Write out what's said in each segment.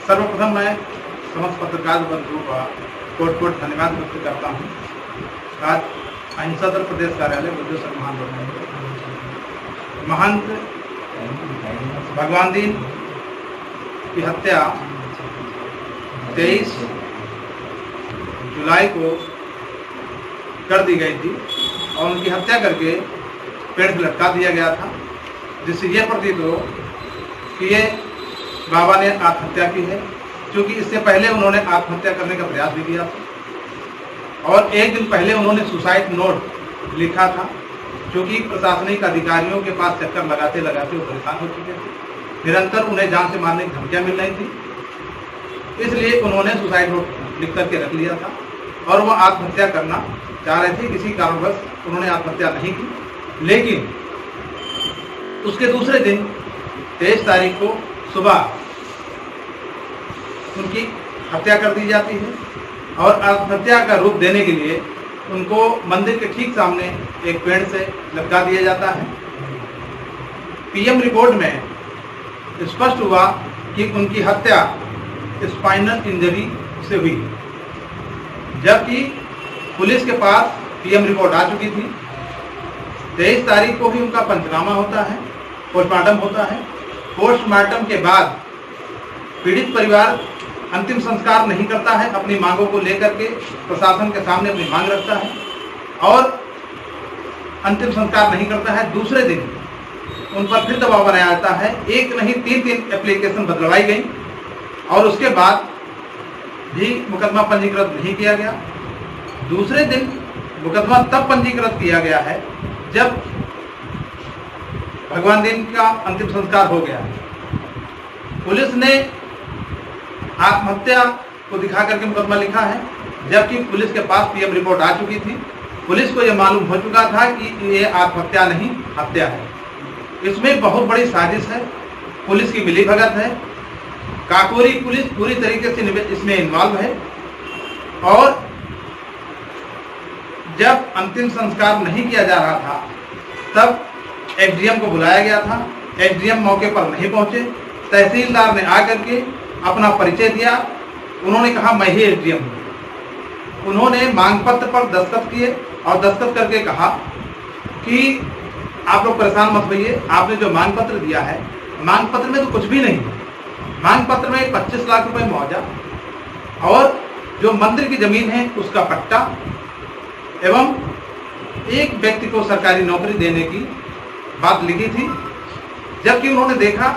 सर्वप्रथम मैं समस्त पत्रकार बंधु का कोट धन्यवाद व्यक्त करता हूँ। आज अहिंसा दल प्रदेश कार्यालय बुद्धेश्वर महंत भगवान दीन की हत्या 23 जुलाई को कर दी गई थी और उनकी हत्या करके पेड़ से लटका दिया गया था, जिससे यह प्रतीत हो कि ये बाबा ने आत्महत्या की है, क्योंकि इससे पहले उन्होंने आत्महत्या करने का प्रयास भी किया था और एक दिन पहले उन्होंने सुसाइड नोट लिखा था, क्योंकि प्रशासनिक अधिकारियों के पास चक्कर लगाते लगाते वो परेशान हो चुके थे। निरंतर उन्हें जान से मारने की धमकियां मिल रही थी, इसलिए उन्होंने सुसाइड नोट लिख करके रख लिया था और वो आत्महत्या करना चाह रहे थे। किसी कारणवश उन्होंने आत्महत्या नहीं की, लेकिन उसके दूसरे दिन 23 तारीख को सुबह उनकी हत्या कर दी जाती है और आत्महत्या का रूप देने के लिए उनको मंदिर के ठीक सामने एक पेड़ से लटका दिया जाता है। पीएम रिपोर्ट में स्पष्ट हुआ कि उनकी हत्या स्पाइनल इंजरी से हुई, जबकि पुलिस के पास पीएम रिपोर्ट आ चुकी थी। 23 तारीख को भी उनका पंचनामा होता है, पोस्टमार्टम होता है। पोस्टमार्टम के बाद पीड़ित परिवार अंतिम संस्कार नहीं करता है, अपनी मांगों को लेकर के प्रशासन के सामने अपनी मांग रखता है और अंतिम संस्कार नहीं करता है। दूसरे दिन उन पर फिर दबाव बनाया जाता है, एक नहीं 3 एप्लीकेशन बदलवाई गई और उसके बाद भी मुकदमा पंजीकृत नहीं किया गया। दूसरे दिन मुकदमा तब पंजीकृत किया गया है जब भगवान दीन का अंतिम संस्कार हो गया। पुलिस ने आत्महत्या को दिखा करके मुकदमा लिखा है, जबकि पुलिस के पास पीएम रिपोर्ट आ चुकी थी। पुलिस को यह मालूम हो चुका था कि ये आत्महत्या नहीं हत्या है। इसमें बहुत बड़ी साजिश है, पुलिस की मिलीभगत है, काकोरी पुलिस पूरी तरीके से इसमें इन्वॉल्व है। और जब अंतिम संस्कार नहीं किया जा रहा था तब एसडीएम को बुलाया गया था, एसडीएम मौके पर नहीं पहुंचे। तहसीलदार ने आकर के अपना परिचय दिया, उन्होंने कहा मैं ही एसडीएम हूँ। उन्होंने मांग पत्र पर दस्तखत किए और दस्तखत करके कहा कि आप लोग परेशान मत होइए, आपने जो मांग पत्र दिया है, मांग पत्र में तो कुछ भी नहीं है। मांग पत्र में 25 लाख रुपए मुआवजा और जो मंदिर की जमीन है उसका पट्टा एवं एक व्यक्ति को सरकारी नौकरी देने की बात लिखी थी। जबकि उन्होंने देखा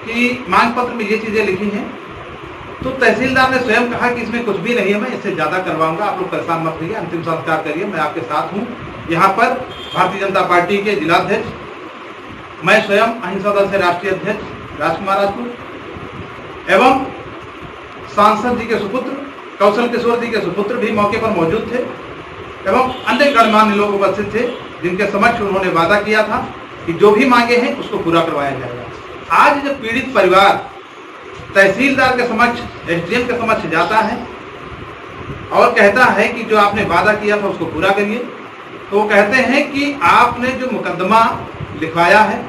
कि मांग पत्र में ये चीजें लिखी हैं, तो तहसीलदार ने स्वयं कहा कि इसमें कुछ भी नहीं है, मैं इससे ज्यादा करवाऊंगा, आप लोग परेशान मत होइए, अंतिम संस्कार करिए, मैं आपके साथ हूँ। यहाँ पर भारतीय जनता पार्टी के जिलाध्यक्ष, मैं स्वयं अहिंसा दल से राष्ट्रीय अध्यक्ष राजकुमार राजपूत एवं सांसद जी के सुपुत्र कौशल किशोर जी के सुपुत्र भी मौके पर मौजूद थे एवं अन्य गणमान्य लोग उपस्थित थे, जिनके समक्ष उन्होंने वादा किया था कि जो भी मांगे हैं उसको पूरा करवाया जाएगा। आज जब पीड़ित परिवार तहसीलदार के समक्ष, एसडीएम के समक्ष जाता है और कहता है कि जो आपने वादा किया था उसको पूरा करिए, तो वो कहते हैं कि आपने जो मुकदमा लिखवाया है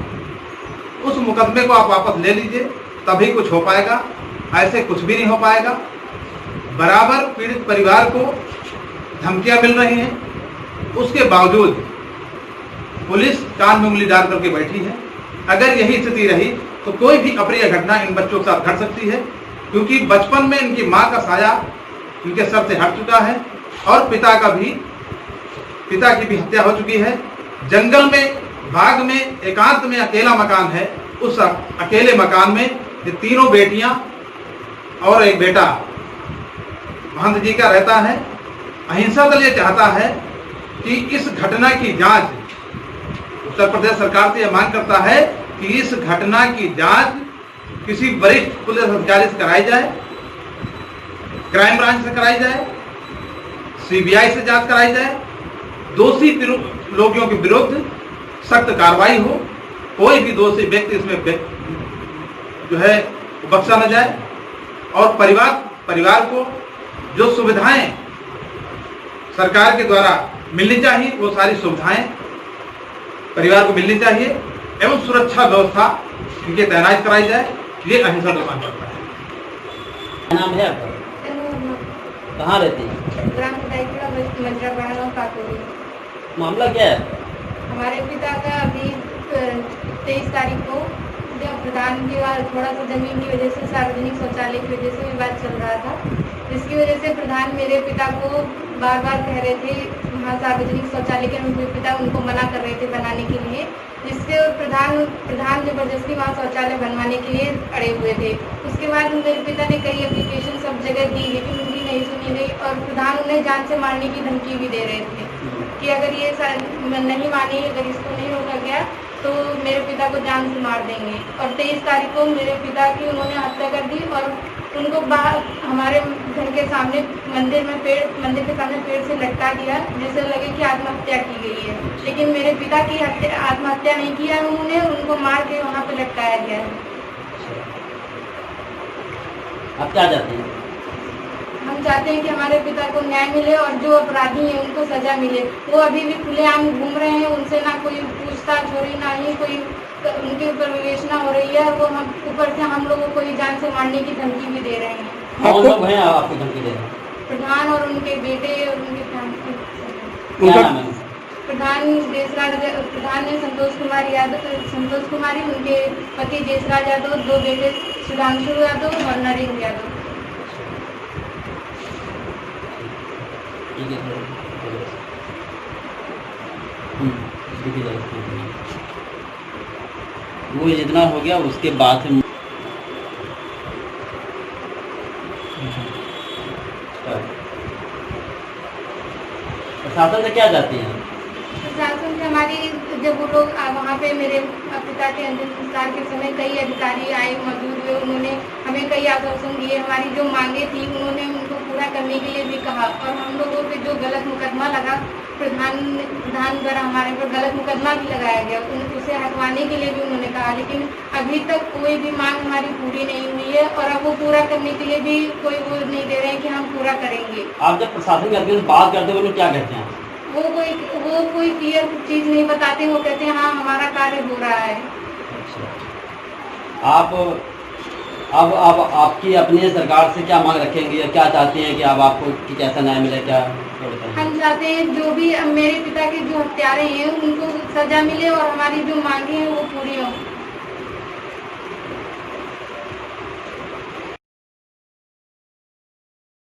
उस मुकदमे को आप वापस ले लीजिए, तभी कुछ हो पाएगा, ऐसे कुछ भी नहीं हो पाएगा। बराबर पीड़ित परिवार को धमकियां मिल रही हैं, उसके बावजूद पुलिस कान में उंगली डाल करके बैठी है। अगर यही स्थिति रही तो कोई भी अप्रिय घटना इन बच्चों के साथ घट सकती है, क्योंकि बचपन में इनकी मां का साया इनके सर से हट चुका है और पिता की भी हत्या हो चुकी है। जंगल में, बाग में, एकांत में अकेला मकान है, उस अकेले मकान में ये तीनों बेटियां और एक बेटा महंत जी का रहता है। अहिंसा दल ये चाहता है कि इस घटना की जांच, उत्तर प्रदेश सरकार से यह मांग करता है कि इस घटना की जांच किसी वरिष्ठ पुलिस अधिकारी से कराई जाए, क्राइम ब्रांच से कराई जाए, सीबीआई से जांच कराई जाए, दोषी लोगों के विरुद्ध सख्त कार्रवाई हो, कोई भी दोषी व्यक्ति इसमें जो है बख्शा न जाए और परिवार को जो सुविधाएं सरकार के द्वारा मिलनी चाहिए वो सारी सुविधाएं परिवार को मिलनी चाहिए एवं सुरक्षा व्यवस्था इनके तैनात कराई जाए, ये अहिंसा दल मांग करता है। क्या नाम है आपका? कहाँ रहती हैं? ग्राम मजरा काकोरी। मामला क्या है? हमारे पिता का अभी 23 तारीख को जब प्रधान की थोड़ा सा जमीन की वजह से सार्वजनिक शौचालय की वजह से विवाद चल रहा था, जिसकी वजह से प्रधान मेरे पिता को बार बार कह रहे थे वहाँ सार्वजनिक शौचालय के मेरे पिता उनको मना कर रहे थे बनाने के लिए, जिससे प्रधान जबरदस्ती वहाँ शौचालय बनवाने के लिए अड़े हुए थे। उसके बाद मेरे पिता ने कई एप्लीकेशन सब जगह दी, लेकिन उनकी नहीं सुनी गई और प्रधान उन्हें जान से मारने की धमकी भी दे रहे थे कि अगर ये नहीं मानी, अगर इसको नहीं रोका गया तो मेरे पिता को जान से मार देंगे। और 23 तारीख को मेरे पिता की उन्होंने हत्या कर दी और उनको बाहर हमारे घर के सामने मंदिर के सामने पेड़ से लटका दिया, जैसे लगे कि आत्महत्या की गई है, लेकिन मेरे पिता की आत्महत्या नहीं किया उन्होंने, उनको मार के वहाँ पे लटकाया गया है। आप क्या चाहते हैं? हम चाहते हैं कि हमारे पिता को न्याय मिले और जो अपराधी हैं उनको सजा मिले। वो अभी भी खुलेआम घूम रहे हैं, उनसे ना कोई पूछताछ हो रही, ना ही कोई उनके ऊपर विवेचना हो रही है। वो हम ऊपर से हम लोगों को ही जान से मारने की धमकी भी दे रहे हैं। कौन लोग हैं आपको धमकी दे रहे हैं? प्रधान और उनके बेटे और उनके क्या नाम है? प्रधान ने संतोष कुमारी, उनके पति देशराज यादव, 2 बेटे सुधांशु यादव और नरेंद्र यादव। वो जितना हो गया उसके बाद प्रशासन से क्या चाहती हैं? प्रशासन से हमारी जब वो लोग वहाँ पे मेरे पिता के अंतिम संस्कार के समय कई अधिकारी आए, मौजूद हुए, उन्होंने हमें कई आश्वासन दिए। हमारी जो मांगे थी उन्होंने उनको पूरा करने के लिए भी कहा और हम लोगों पे जो गलत मुकदमा लगा, प्रधान द्वारा हमारे पर गलत मुकदमा भी लगाया गया, उसे हटवाने के लिए भी उन्होंने कहा, लेकिन अभी तक कोई भी मांग हमारी पूरी नहीं हुई है और अब वो पूरा करने के लिए भी कोई वो नहीं दे रहे हैं कि हम पूरा करेंगे। आप जब प्रशासन के अधिकारी से बात करते हो तो क्या कहते हैं? वो कोई क्लियर चीज नहीं बताते, वो कहते हैं हाँ हमारा कार्य हो रहा है। अच्छा, अब आपकी अपनी सरकार से क्या मांग रखेंगे या क्या चाहते हैं कि अब आपको कि कैसा न्याय मिले? क्या हम चाहते हैं जो भी मेरे पिता के जो हत्यारे हैं उनको सजा मिले और हमारी जो मांगे हैं वो पूरी हो।